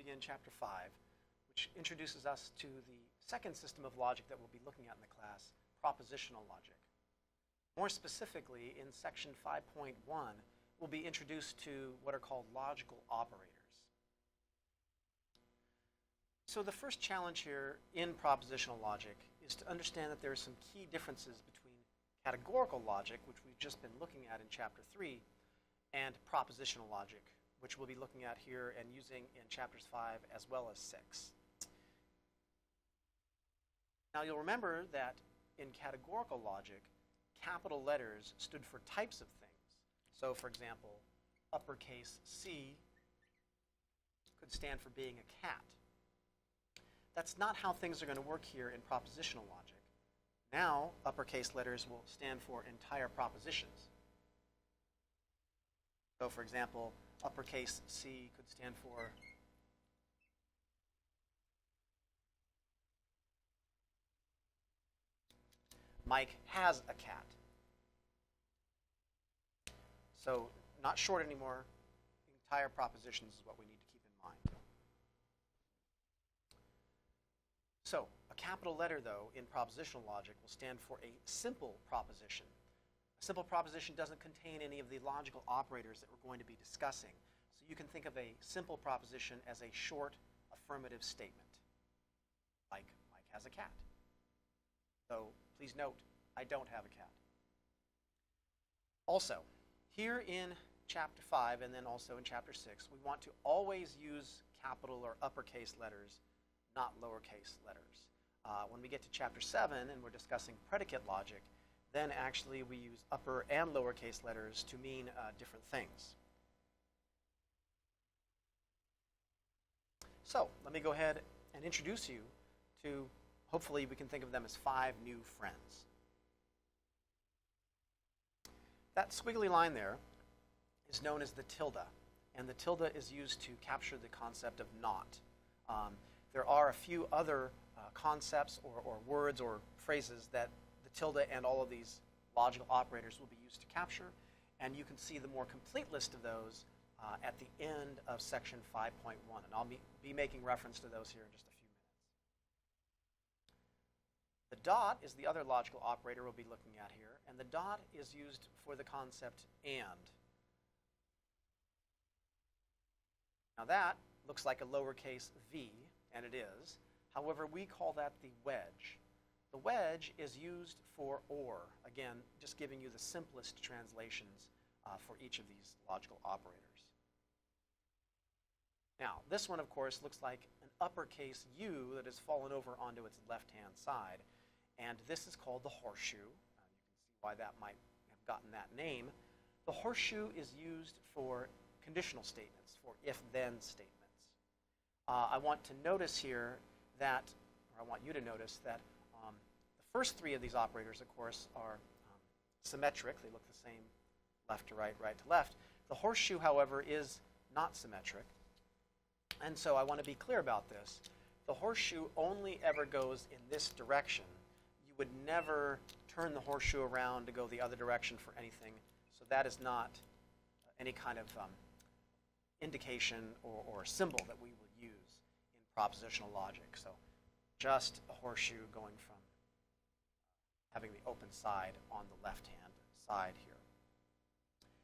begin Chapter 5, which introduces us to the second system of logic that we'll be looking at in the class, propositional logic. More specifically, in Section 5.1, we'll be introduced to what are called logical operators. So the first challenge here in propositional logic is to understand that there are some key differences between categorical logic, which we've just been looking at in Chapter 3, and propositional logic, which we'll be looking at here and using in Chapters 5 as well as 6. Now you'll remember that in categorical logic, capital letters stood for types of things. So for example, uppercase C could stand for being a cat. That's not how things are going to work here in propositional logic. Now, uppercase letters will stand for entire propositions. So for example, uppercase C could stand for Mike has a cat. So not short anymore, entire propositions is what we need to keep in mind. So a capital letter, though, in propositional logic will stand for a simple proposition. A simple proposition doesn't contain any of the logical operators that we're going to be discussing. So you can think of a simple proposition as a short affirmative statement, like Mike has a cat. So please note, I don't have a cat. Also, here in Chapter 5 and then also in Chapter 6, we want to always use capital or uppercase letters, not lowercase letters. When we get to Chapter 7 and we're discussing predicate logic, then actually we use upper and lowercase letters to mean different things. So let me go ahead and introduce you to, hopefully we can think of them as 5 new friends. That squiggly line there is known as the tilde, and the tilde is used to capture the concept of not. There are a few other concepts or words or phrases that the tilde and all of these logical operators will be used to capture, and you can see the more complete list of those at the end of Section 5.1, and I'll be making reference to those here in just a few minutes. The dot is the other logical operator we'll be looking at here, and the dot is used for the concept and. Now that looks like a lowercase v, and it is. However, we call that the wedge. The wedge is used for or. Again, just giving you the simplest translations for each of these logical operators. Now, this one, of course, looks like an uppercase U that has fallen over onto its left-hand side. And this is called the horseshoe. You can see why that might have gotten that name. The horseshoe is used for conditional statements, for if-then statements. I want to notice here that, or I want you to notice that the first 3 of these operators, of course, are symmetric. They look the same left to right, right to left. The horseshoe, however, is not symmetric. And so I want to be clear about this. The horseshoe only ever goes in this direction. You would never turn the horseshoe around to go the other direction for anything. So that is not any kind of indication or symbol that we will use in propositional logic. So just a horseshoe going from having the open side on the left-hand side here.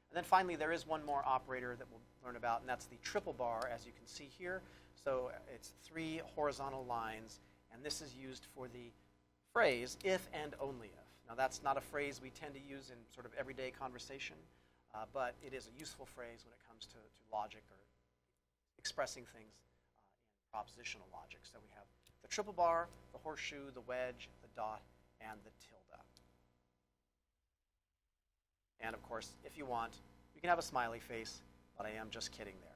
And then finally, there is one more operator that we'll learn about, and that's the triple bar, as you can see here. So it's 3 horizontal lines, and this is used for the phrase if and only if. Now that's not a phrase we tend to use in sort of everyday conversation, but it is a useful phrase when it comes to logic or expressing things in propositional logic. So we have the triple bar, the horseshoe, the wedge, the dot, and the tilde. And of course, if you want, you can have a smiley face, but I am just kidding there.